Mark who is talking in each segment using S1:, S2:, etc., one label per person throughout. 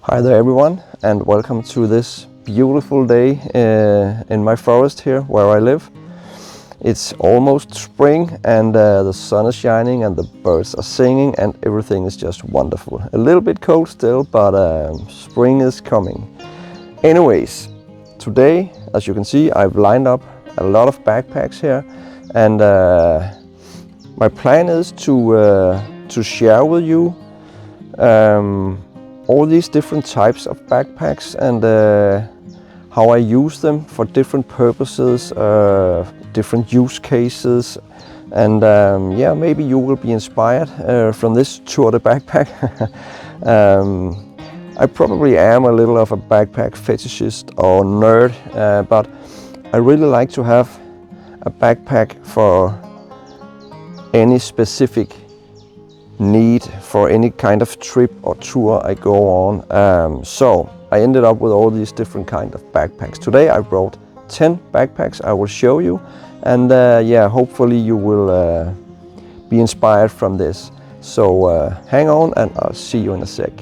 S1: Hi there everyone, and welcome to this beautiful day in my forest here where I live. It's almost spring and the sun is shining and the birds are singing and everything is just wonderful. A little bit cold still, but spring is coming. Anyways, today, as you can see, I've lined up a lot of backpacks here, and my plan is to share with you all these different types of backpacks and how I use them for different purposes, different use cases, and yeah, maybe you will be inspired from this tour de backpack. I probably am a little of a backpack fetishist or nerd, but I really like to have a backpack for any specific need for any kind of trip or tour I go on. So I ended up with all these different kind of backpacks. Today I brought 10 backpacks I will show you, and yeah, hopefully you will be inspired from this. So hang on and I'll see you in a sec.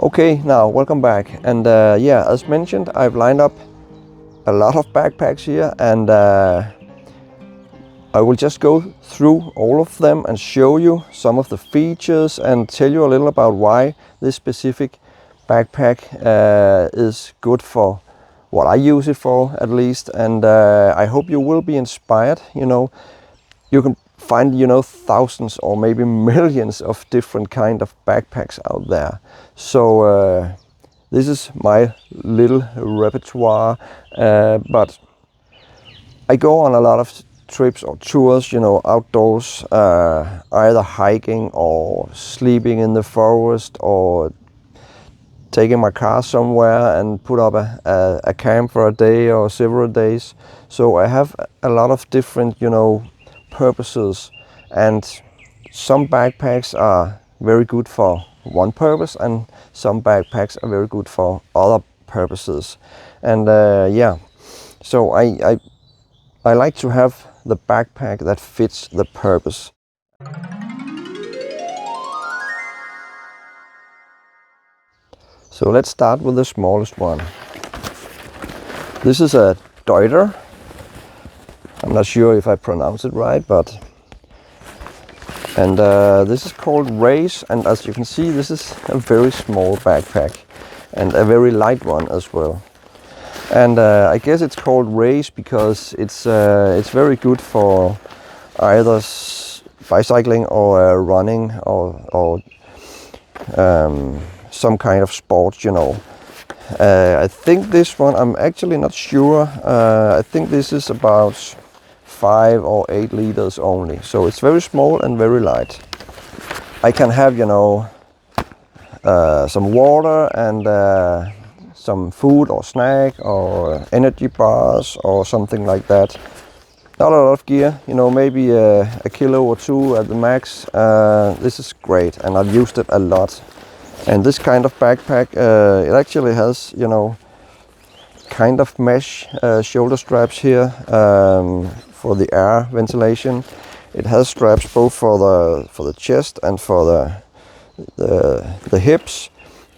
S1: Okay, now welcome back, and yeah, as mentioned, I've lined up a lot of backpacks here, and I will just go through all of them and show you some of the features and tell you a little about why this specific backpack is good for what I use it for, at least. And I hope you will be inspired. You know, you can find, you know, thousands or maybe millions of different kind of backpacks out there. So this is my little repertoire, but I go on a lot of trips or tours, you know, outdoors, either hiking or sleeping in the forest or taking my car somewhere and put up a camp for a day or several days. So I have a lot of different, you know, purposes, and some backpacks are very good for one purpose and some backpacks are very good for other purposes. And yeah, so I like to have the backpack that fits the purpose. So let's start with the smallest one. This is a Deuter. I'm not sure if I pronounce it right, but this is called Race, and as you can see, this is a very small backpack and a very light one as well. And I guess it's called Race because it's very good for either bicycling or running or some kind of sport, you know. I think this one, I'm actually not sure. I think this is about 5 or 8 liters only, so it's very small and very light. I can have, you know, some water and some food or snack or energy bars or something like that. Not a lot of gear, you know, maybe a kilo or 2 at the max. This is great, and I've used it a lot. And this kind of backpack, it actually has, you know, kind of mesh shoulder straps here for the air ventilation. It has straps both for the chest and for the hips,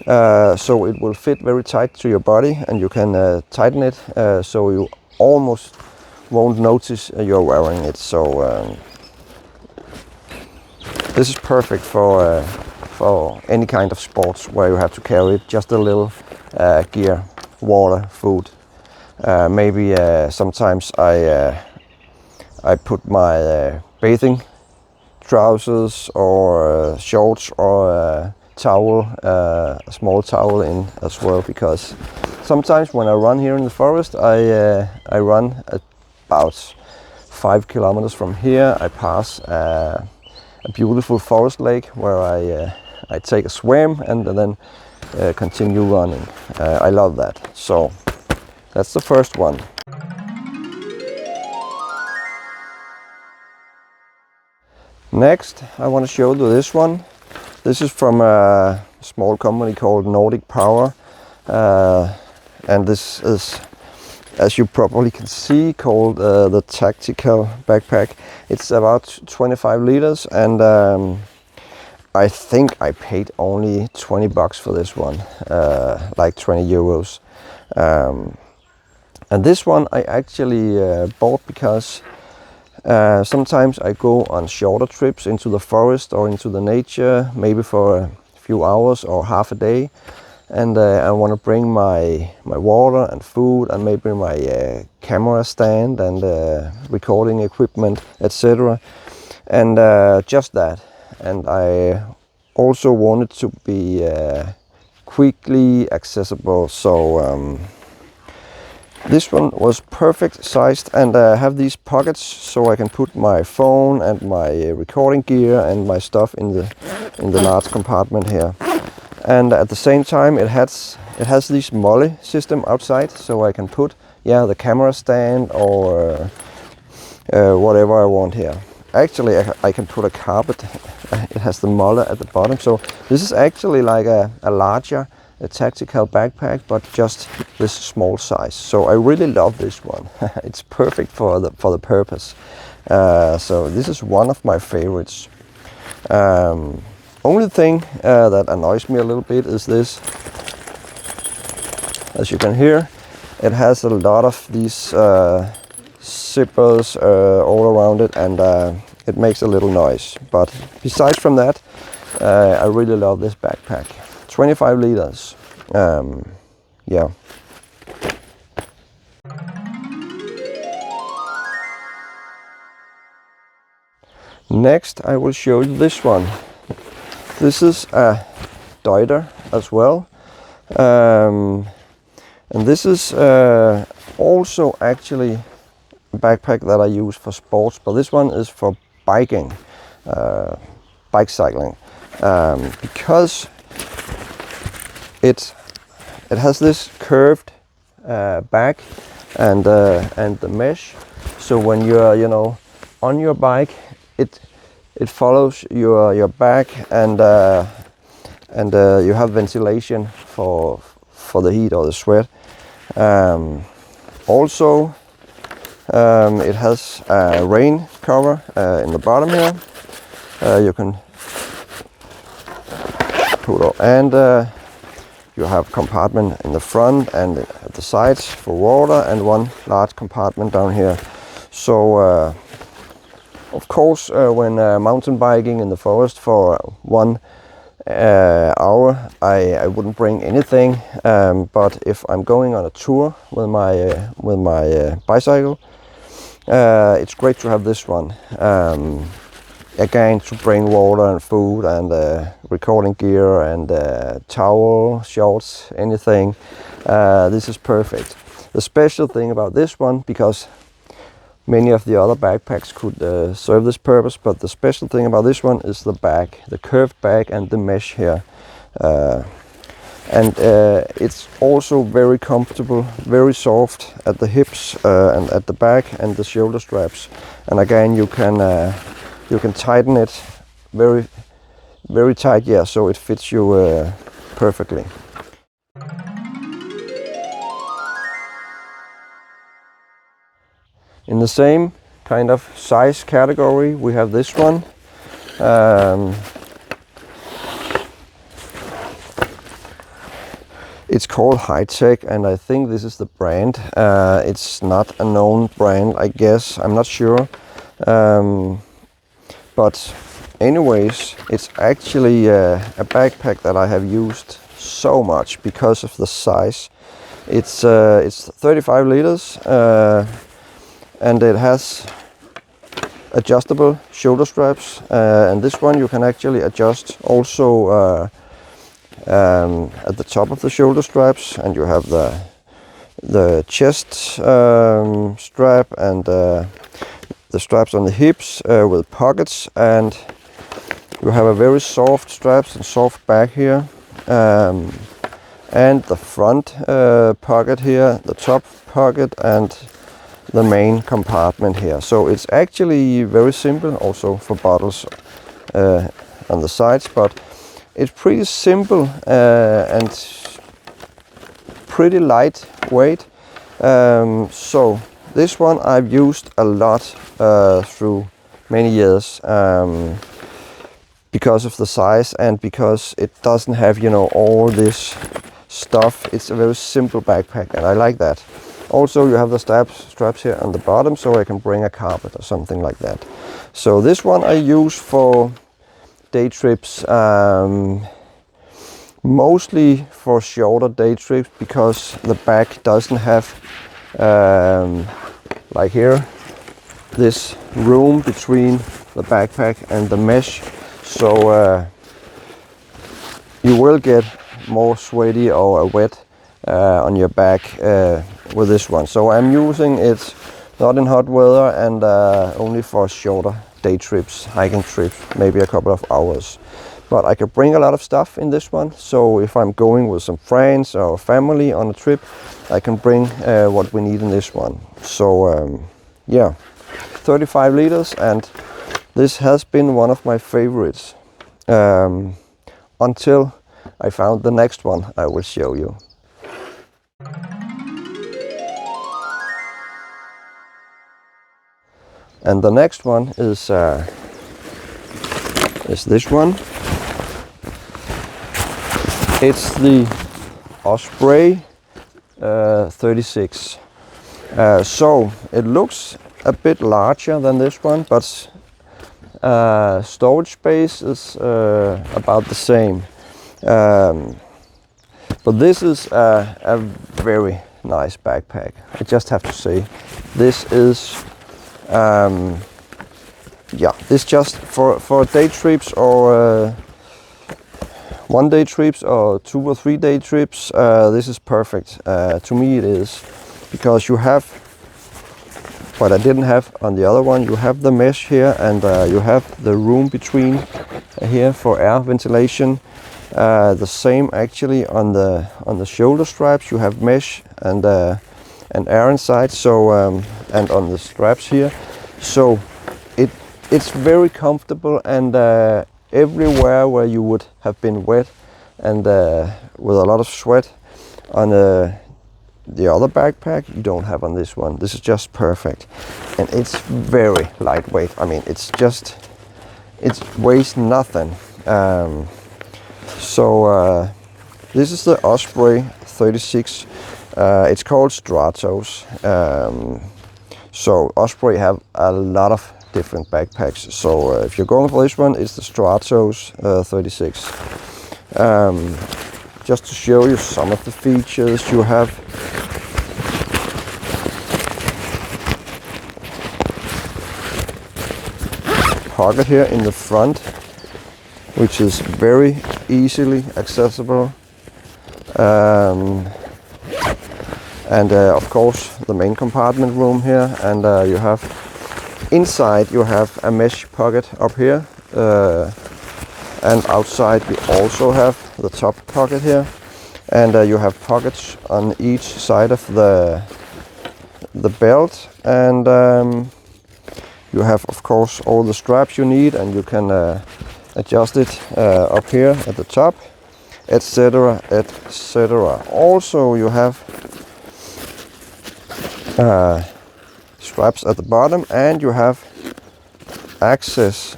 S1: so it will fit very tight to your body, and you can tighten it so you almost won't notice you're wearing it. So this is perfect for any kind of sports where you have to carry just a little gear, water, food. Maybe sometimes I put my bathing trousers or shorts or a towel, a small towel in as well, because sometimes when I run here in the forest, I run about 5 kilometers from here. I pass a beautiful forest lake where I take a swim and then continue running. I love that. So that's the first one. Next, I want to show you this one. This is from a small company called NORDIC Power. and this is, as you probably can see, called the tactical backpack. It's about 25 liters, and I think I paid only 20 bucks for this one, like 20 euros. And this one I actually bought because sometimes I go on shorter trips into the forest or into the nature, maybe for a few hours or half a day, and I want to bring my water and food and maybe my camera stand and recording equipment, etc. And just that. And I also want it to be quickly accessible, so this one was perfect sized, and have these pockets so I can put my phone and my recording gear and my stuff in the large compartment here. And at the same time it has this molly system outside, so I can put the camera stand or whatever I want here. Actually I can put a carpet. It has the molly at the bottom, so this is actually like a larger tactical backpack, but just this small size. So I really love this one. It's perfect for the purpose. So this is one of my favorites. Only thing that annoys me a little bit is this. As you can hear, it has a lot of these zippers all around it, and it makes a little noise. But besides from that, I really love this backpack. 25 liters. Yeah. Next I will show you this one. This is a Deuter as well, and this is also actually a backpack that I use for sports, but this one is for biking, bike cycling, because it has this curved back and the mesh, so when you're on your bike, it follows your back, and you have ventilation for the heat or the sweat. Also it has a rain cover in the bottom here. You can put on, and you have compartment in the front and at the sides for water, and one large compartment down here. So of course, when mountain biking in the forest for 1 hour, I wouldn't bring anything. But if I'm going on a tour with my bicycle, it's great to have this one. Again, to bring water and food and recording gear and towel, shorts, anything. This is perfect. The special thing about this one, because many of the other backpacks could serve this purpose, but the special thing about this one is the back, the curved back and the mesh here. And it's also very comfortable, very soft at the hips and at the back and the shoulder straps. And again, you can tighten it very, very tight, so it fits you perfectly. In the same kind of size category, we have this one. It's called High Tech, and I think this is the brand. It's not a known brand, I guess. I'm not sure. But anyways, it's actually a backpack that I have used so much because of the size. It's 35 liters. And it has adjustable shoulder straps, and this one you can actually adjust also at the top of the shoulder straps, and you have the chest strap and the straps on the hips with pockets, and you have a very soft straps and soft back here, and the front pocket here, the top pocket, and the main compartment here. So it's actually very simple, also for bottles on the sides, but it's pretty simple, and pretty lightweight. So this one I've used a lot through many years because of the size and because it doesn't have, you know, all this stuff. It's a very simple backpack and I like that. Also you have the straps here on the bottom so I can bring a carpet or something like that. So this one I use for day trips, mostly for shorter day trips because the back doesn't have like here this room between the backpack and the mesh, so you will get more sweaty or wet on your back with this one. So I'm using it not in hot weather and only for shorter day trips, hiking trips, maybe a couple of hours. But I can bring a lot of stuff in this one, so if I'm going with some friends or family on a trip, I can bring what we need in this one. So yeah, 35 liters, and this has been one of my favorites until I found the next one I will show you. And the next one is this one. It's the Osprey 36. So it looks a bit larger than this one, but storage space is about the same. But this is a very nice backpack. I just have to say, this is yeah, this just for day trips or one day trips or 2 or 3 day trips. This is perfect. To me it is, because you have what I didn't have on the other one. You have the mesh here, and you have the room between here for air ventilation. The same actually on the shoulder straps. You have mesh and air inside. So and on the straps here. So it's very comfortable, and everywhere where you would have been wet and with a lot of sweat on the other backpack, you don't have on this one. This is just perfect, and it's very lightweight. I mean, it weighs nothing. So this is the Osprey 36. It's called Stratos. So Osprey have a lot of different backpacks. So if you're going for this one, it's the Stratos 36. Just to show you some of the features, you have pocket here in the front, which is very easily accessible. And of course the main compartment room here, and you have inside you have a mesh pocket up here, and outside you also have the top pocket here, and you have pockets on each side of the belt, and you have of course all the straps you need, and you can adjust it up here at the top, etc, etc. Also you have straps at the bottom, and you have access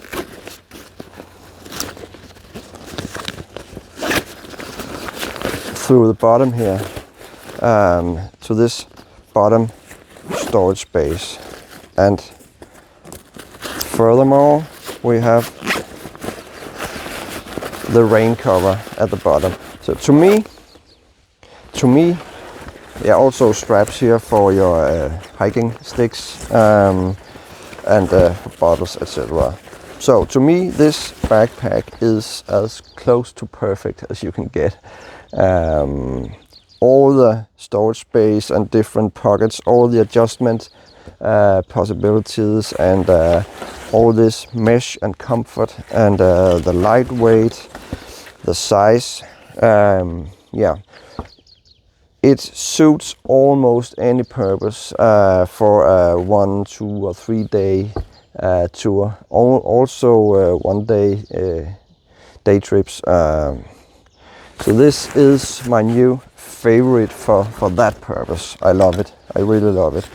S1: through the bottom here to this bottom storage space. And furthermore, we have the rain cover at the bottom. So to me, there are also straps here for your hiking sticks and bottles, etc. So to me, this backpack is as close to perfect as you can get. All the storage space and different pockets, all the adjustment possibilities, and all this mesh and comfort, and the lightweight, the size, yeah. It suits almost any purpose for a 1, 2 or 3 day tour. Also 1 day day trips. So this is my new favorite for that purpose. I love it. I really love it,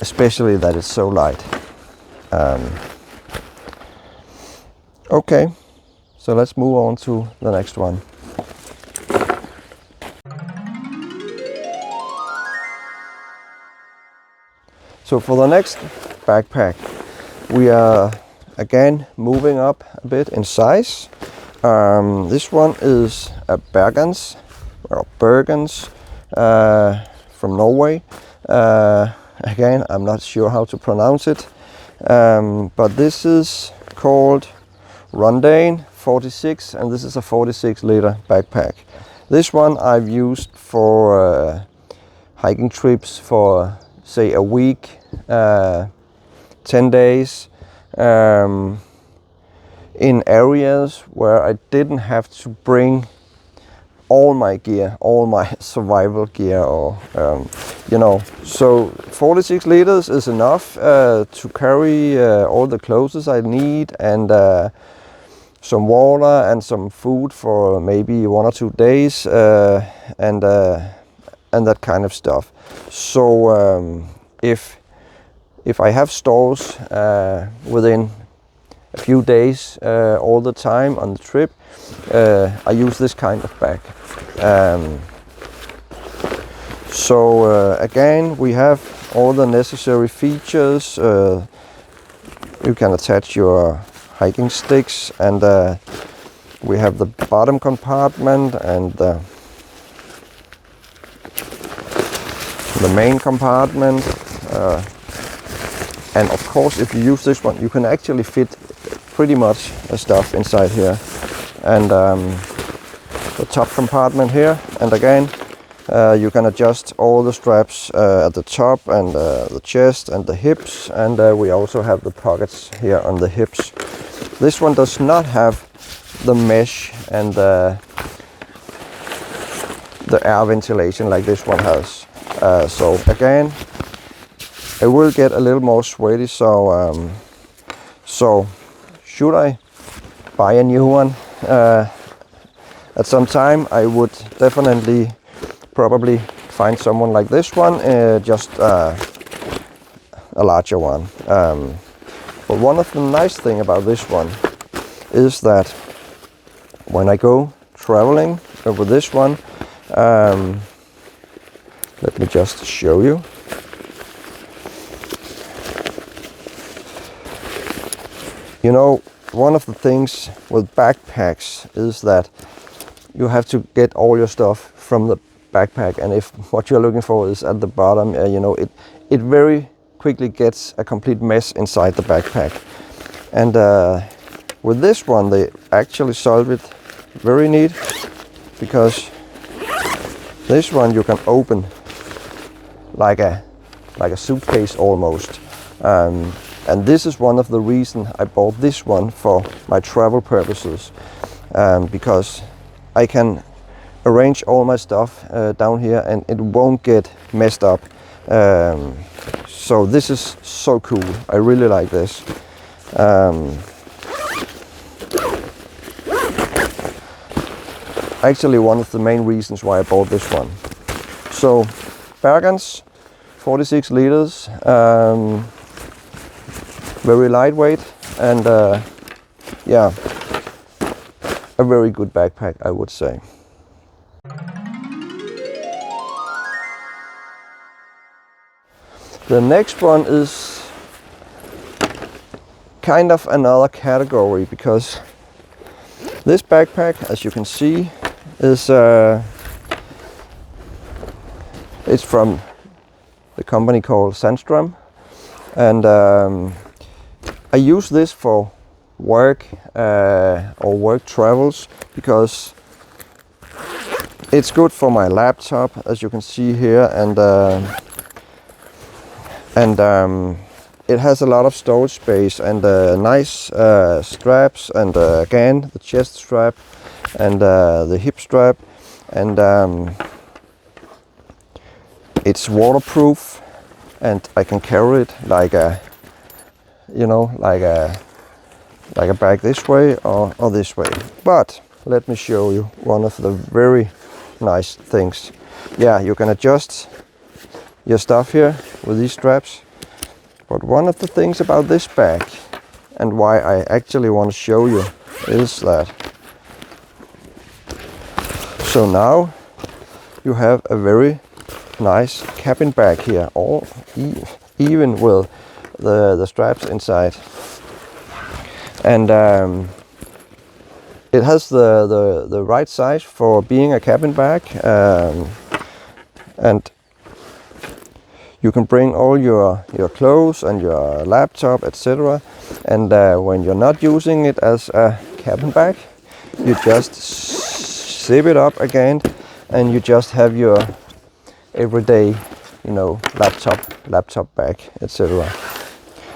S1: especially that it's so light. Okay, so let's move on to the next one. So for the next backpack, we are again moving up a bit in size. This one is a Bergans from Norway. Again, I'm not sure how to pronounce it, but this is called Rondane 46, and this is a 46 liter backpack. This one I've used for hiking trips for say a week, 10 days, in areas where I didn't have to bring all my gear, all my survival gear, or so 46 liters is enough to carry all the clothes I need, and some water and some food for maybe 1 or 2 days, and that kind of stuff. So if I have stores within a few days all the time on the trip, I use this kind of bag. Again, we have all the necessary features. You can attach your hiking sticks, and we have the bottom compartment and the main compartment, and of course, if you use this one, you can actually fit pretty much stuff inside here, and the top compartment here, and again you can adjust all the straps at the top, and the chest and the hips, and we also have the pockets here on the hips. This one does not have the mesh and the air ventilation like this one has. So again, it will get a little more sweaty. So should I buy a new one at some time, I would definitely probably find someone like this one, just a larger one. But one of the nice thing about this one is that when I go traveling with this one, let me just show you. You know, one of the things with backpacks is that you have to get all your stuff from the backpack, and if what you're looking for is at the bottom, it very quickly gets a complete mess inside the backpack. And with this one, they actually solve it very neat, because this one you can open like a suitcase almost. And this is one of the reasons I bought this one for my travel purposes, because I can arrange all my stuff down here and it won't get messed up. So this is so cool. I really like this. Actually, one of the main reasons why I bought this one. So Bergans 46 liters, very lightweight, and yeah, a very good backpack, I would say. The next one is kind of another category, because this backpack, as you can see, is it's from the company called Sandstrom, and I use this for work or work travels, because it's good for my laptop, as you can see here, and it has a lot of storage space, and nice straps, and again the chest strap and the hip strap, and it's waterproof, and I can carry it like a like a bag this way or this way. But let me show you one of the very nice things yeah, you can adjust your stuff here with these straps. But one of the things about this bag, and why I actually want to show you, is that so now you have a very nice cabin bag here, all even with the straps inside, and it has the right size for being a cabin bag, and you can bring all your clothes and your laptop, etc. And when you're not using it as a cabin bag, you just zip it up again, and you just have your everyday, you know, laptop bag, etc.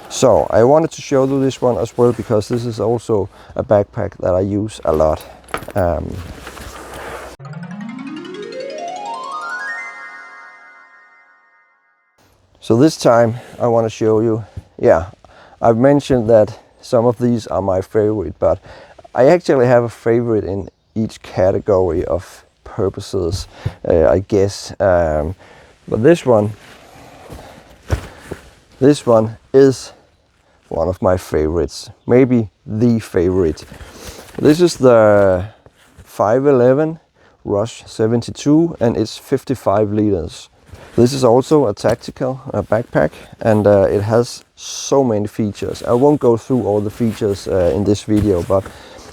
S1: So I wanted to show you this one as well, because this is also a backpack that I use a lot. So this time I want to show you, yeah, I've mentioned that some of these are my favorite, but I actually have a favorite in each category of purposes, I guess. But this one is one of my favorites, maybe the favorite. This is the 511 Rush 72, and it's 55 liters. This is also a tactical backpack, and it has so many features. I won't go through all the features in this video, but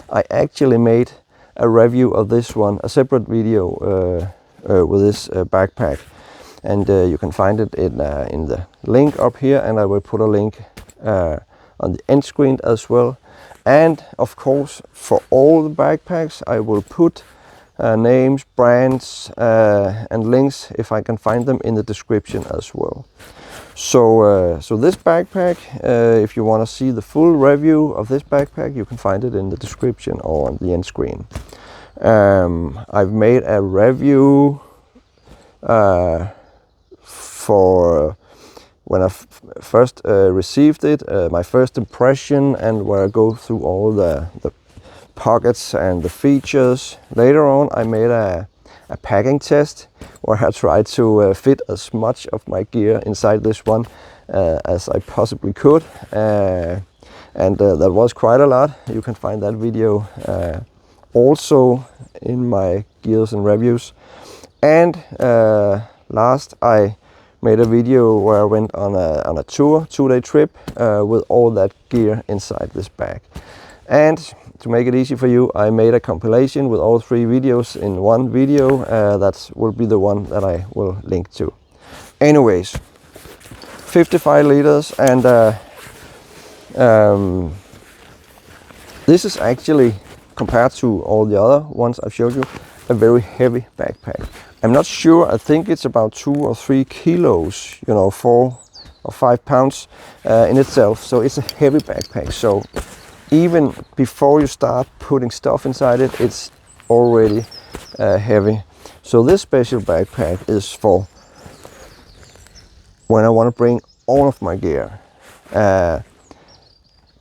S1: I actually made a review of this one, a separate video with this backpack, and you can find it in the link up here, and I will put a link on the end screen as well. And of course, for all the backpacks, I will put names, brands, and links, if I can find them, in the description as well. So this backpack, if you want to see the full review of this backpack, you can find it in the description or on the end screen. I've made a review for when I first received it, my first impression, and where I go through all the pockets and the features. Later on, I made a packing test where I tried to fit as much of my gear inside this one as I possibly could, and that was quite a lot. You can find that video also in my gears and reviews. And last, I made a video where I went on a tour, 2-day trip, with all that gear inside this bag. And to make it easy for you, I made a compilation with all 3 videos in one video. That will be the one that I will link to. Anyways, 55 liters, and this is actually, compared to all the other ones I've showed you, a very heavy backpack. I'm not sure, I think it's about 2 or 3 kilos, you know, 4 or 5 pounds in itself. So it's a heavy backpack. So even before you start putting stuff inside it, it's already heavy. So this special backpack is for when I want to bring all of my gear.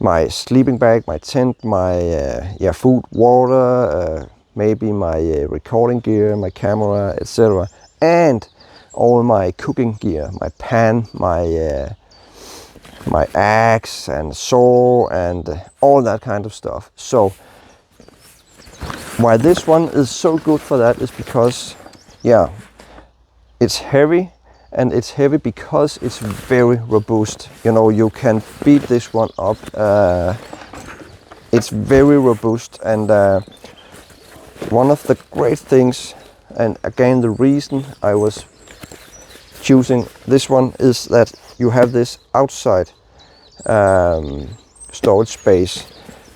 S1: My sleeping bag, my tent, my food, water, maybe my recording gear, my camera, etc. And all my cooking gear, my pan, my axe and saw, and all that kind of stuff. So why this one is so good for that is because, yeah, it's heavy, and it's heavy because it's very robust. You know, you can beat this one up. It's very robust, and one of the great things, and again the reason I was choosing this one, is that you have this outside storage space.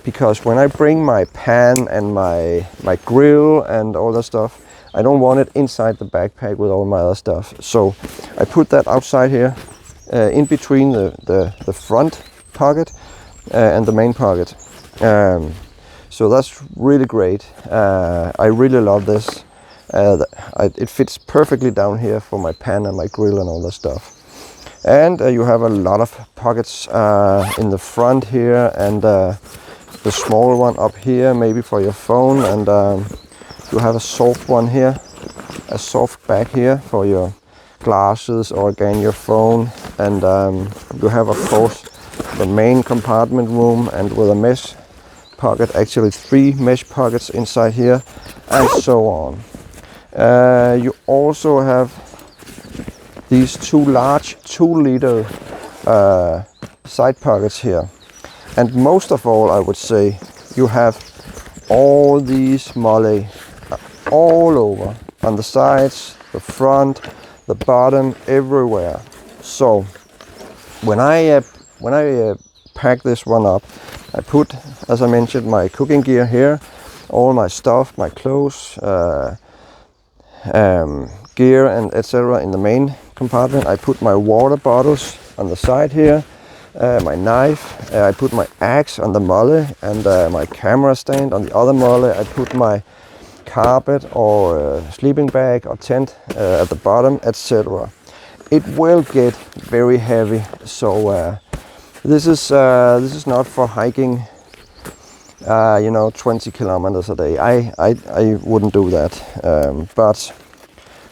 S1: Because when I bring my pan and my grill and all that stuff, I don't want it inside the backpack with all my other stuff. So I put that outside here, in between the front pocket and the main pocket. So that's really great. I really love this. It fits perfectly down here for my pan and my grill and all that stuff. And you have a lot of pockets in the front here, and the small one up here, maybe for your phone, and you have a soft one here a soft bag here for your glasses or again your phone, and you have of course the main compartment room and with a mesh pocket, actually 3 mesh pockets inside here, and so on. You also have these 2 large 2-liter side pockets here, and most of all I would say you have all these molle all over, on the sides, the front, the bottom, everywhere. So when I pack this one up, I put, as I mentioned, my cooking gear here, all my stuff, my clothes, gear and etc. in the main compartment. I put my water bottles on the side here, my knife, I put my axe on the molle, and my camera stand on the other molle. I put my carpet or sleeping bag or tent at the bottom, etc. It will get very heavy, so this is not for hiking, 20 kilometers a day. I wouldn't do that. But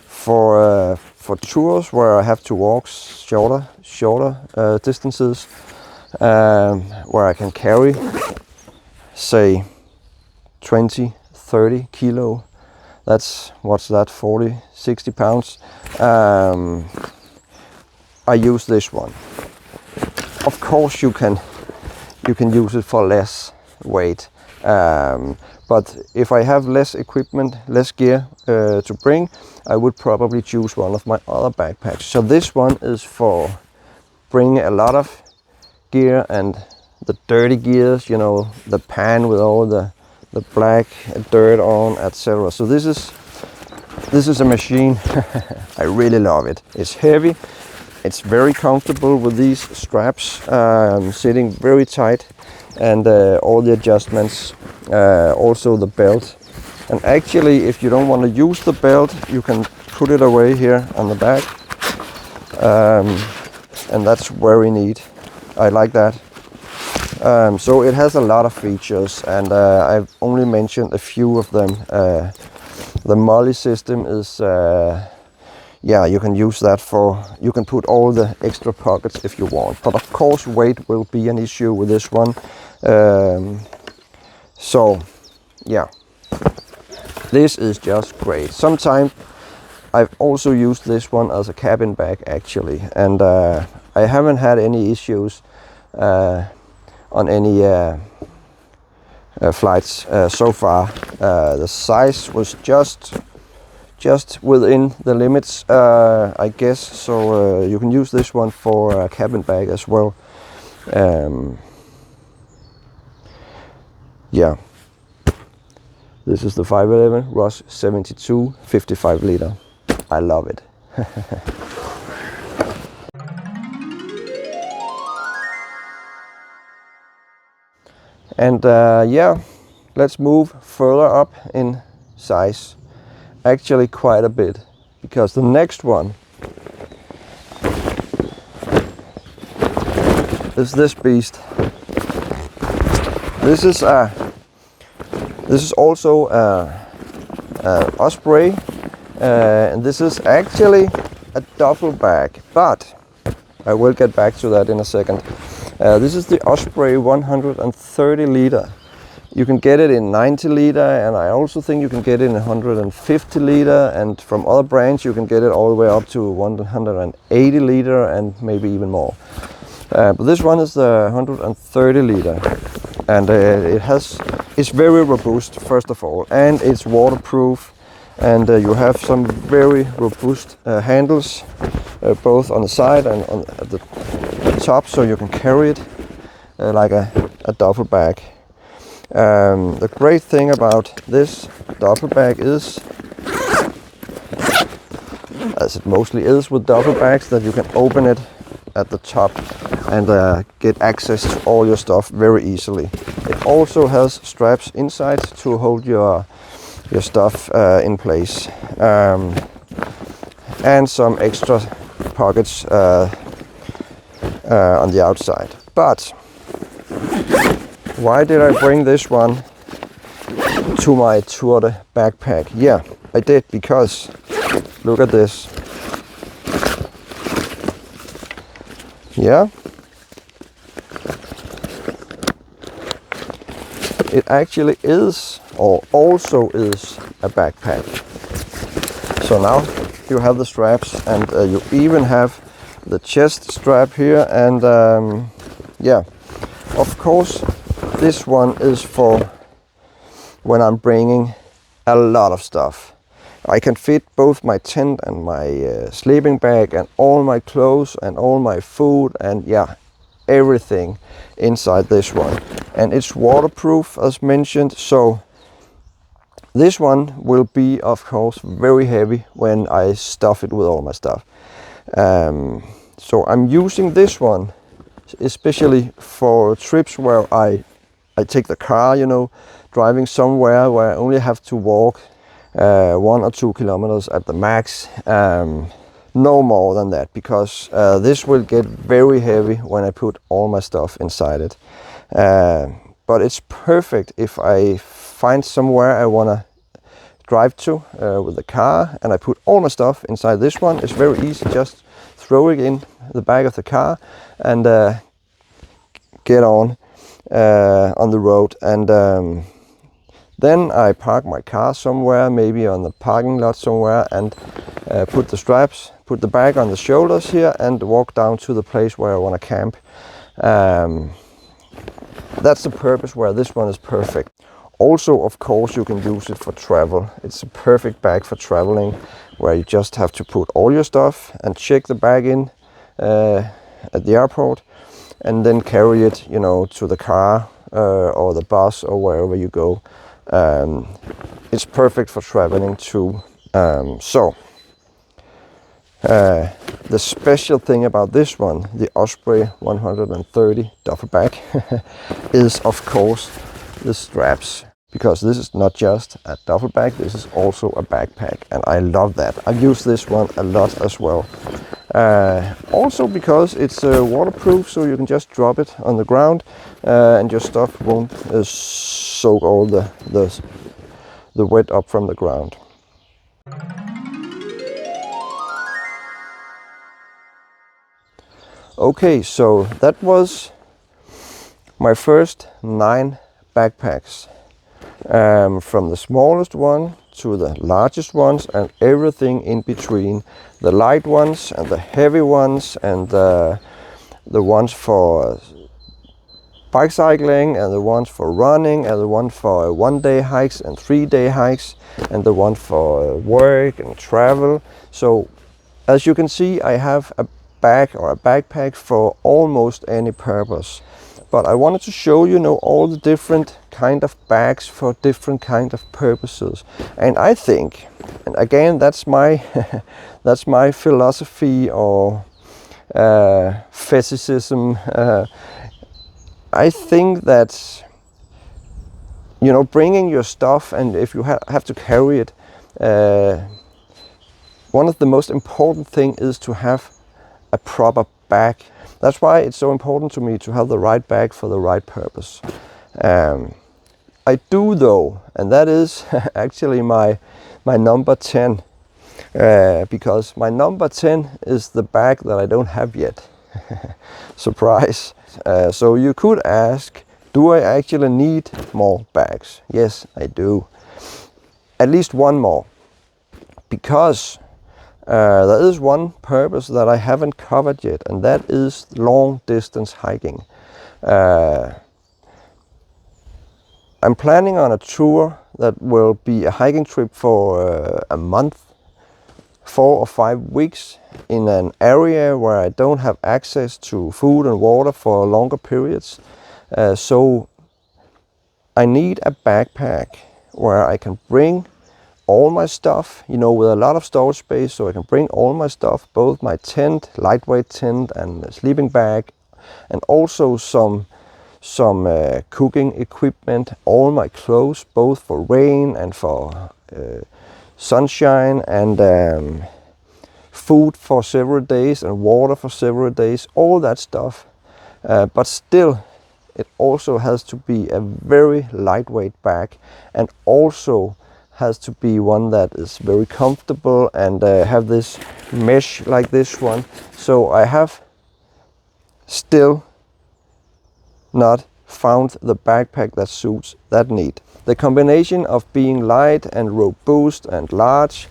S1: for tours where I have to walk shorter distances, where I can carry, say, 20-30 kilo, what's that, 40-60 pounds, I use this one. Of course you can use it for less weight, but if I have less equipment, less gear to bring, I would probably choose one of my other backpacks. So this one is for bringing a lot of gear and the dirty gears, the pan with all the black dirt on, etc. So this is a machine. I really love it. It's heavy, it's very comfortable with these straps, sitting very tight, and all the adjustments, also the belt. And actually, if you don't want to use the belt, you can put it away here on the back, and that's very neat. I like that. So it has a lot of features, and I've only mentioned a few of them. The molle system is, you can use that you can put all the extra pockets if you want. But of course weight will be an issue with this one. So yeah, this is just great. Sometimes I've also used this one as a cabin bag actually, and I haven't had any issues on any flights so far. The size was just within the limits, I guess, so you can use this one for a cabin bag as well. Yeah, this is the 511 Ross 72 55 liter. I love it. And let's move further up in size, actually quite a bit, because the next one is this beast. This is also Osprey, and this is actually a duffel bag, but I will get back to that in a second. This is the Osprey 130 liter. You can get it in 90 liter, and I also think you can get it in 150 liter, and from other brands you can get it all the way up to 180 liter and maybe even more. But this one is the 130 liter, and it's very robust, first of all, and it's waterproof, and you have some very robust handles, both on the side and at the top, so you can carry it like a duffel bag. The great thing about this duffel bag is, as it mostly is with duffel bags, that you can open it at the top and get access to all your stuff very easily. It also has straps inside to hold your stuff in place, and some extra pockets on the outside. But why did I bring this one to my Deuter backpack? Yeah, I did, because look at this. Yeah, it actually is, or also is, a backpack. So now you have the straps, and you even have the chest strap here, and yeah, of course this one is for when I'm bringing a lot of stuff. I can fit both my tent and my sleeping bag and all my clothes and all my food and yeah, everything inside this one. And it's waterproof, as mentioned, so this one will be, of course, very heavy when I stuff it with all my stuff. So I'm using this one especially for trips where I take the car, you know, driving somewhere where I only have to walk 1 or 2 kilometers at the max. No more than that, because this will get very heavy when I put all my stuff inside it. But it's perfect if I find somewhere I want to drive to with the car, and I put all my stuff inside this one. It's very easy, just throw it in the back of the car and get on the road. And then I park my car somewhere, maybe on the parking lot somewhere, and put the straps, put the bag on the shoulders here, and walk down to the place where I want to camp. That's the purpose where this one is perfect. Also, of course, you can use it for travel. It's a perfect bag for traveling, where you just have to put all your stuff and check the bag in at the airport, and then carry it, you know, to the car or the bus or wherever you go. It's perfect for traveling too. The special thing about this one, the Osprey 130 duffel bag, is of course the straps, because this is not just a duffel bag, this is also a backpack, and I love that. I've used this one a lot as well. Also because it's waterproof, so you can just drop it on the ground and your stuff won't soak all the wet up from the ground. Okay, so that was my first 9 backpacks, from the smallest one to the largest ones and everything in between, the light ones and the heavy ones, and the ones for bike cycling, and the ones for running, and the one for 1-day hikes and 3-day hikes, and the one for work and travel. So as you can see, I have a bag or a backpack for almost any purpose. But I wanted to show you, all the different kind of bags for different kind of purposes. And I think, and again, that's my that's my philosophy or fetishism. I think that, bringing your stuff, and if you have to carry it, one of the most important thing is to have a proper bag. That's why it's so important to me to have the right bag for the right purpose. I do though, and that is actually my number 10, because my number 10 is the bag that I don't have yet. Surprise. So you could ask, do I actually need more bags? Yes, I do. At least one more, because there is one purpose that I haven't covered yet, and that is long distance hiking. I'm planning on a tour that will be a hiking trip for a month, 4 or 5 weeks, in an area where I don't have access to food and water for longer periods. So I need a backpack where I can bring all my stuff, with a lot of storage space, so I can bring all my stuff, both my tent, lightweight tent, and a sleeping bag, and also some cooking equipment, all my clothes, both for rain and for sunshine, and food for several days and water for several days, all that stuff. But still, it also has to be a very lightweight bag, and also has to be one that is very comfortable and have this mesh like this one. So I have still not found the backpack that suits that need. The combination of being light and robust and large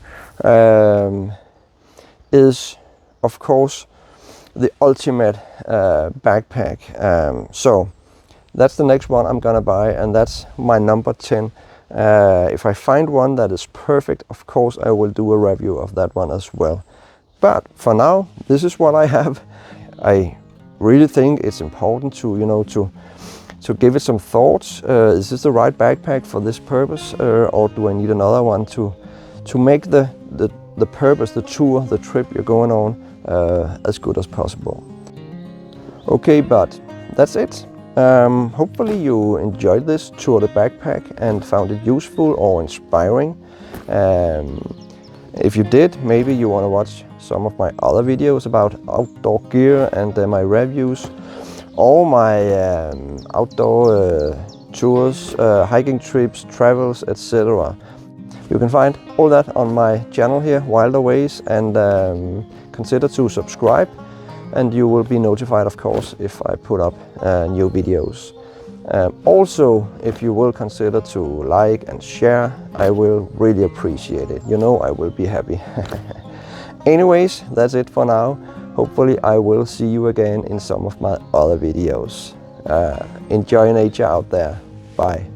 S1: is of course the ultimate backpack. So that's the next one I'm gonna buy, and that's my number 10. If I find one that is perfect, of course I will do a review of that one as well. But for now, this is what I have. I really think it's important to, you know, to give it some thoughts. Is this the right backpack for this purpose, or do I need another one to make the purpose, the tour, the trip you're going on as good as possible? Okay, but that's it. Hopefully you enjoyed this tour of the backpack and found it useful or inspiring. If you did, maybe you want to watch some of my other videos about outdoor gear and my reviews, or my outdoor tours, hiking trips, travels, etc. You can find all that on my channel here, Wilder Ways, and consider to subscribe, and you will be notified, of course, if I put up new videos. Also, if you will consider to like and share, I will really appreciate it. You know, I will be happy. Anyways, that's it for now. Hopefully I will see you again in some of my other videos. Enjoy nature out there. Bye.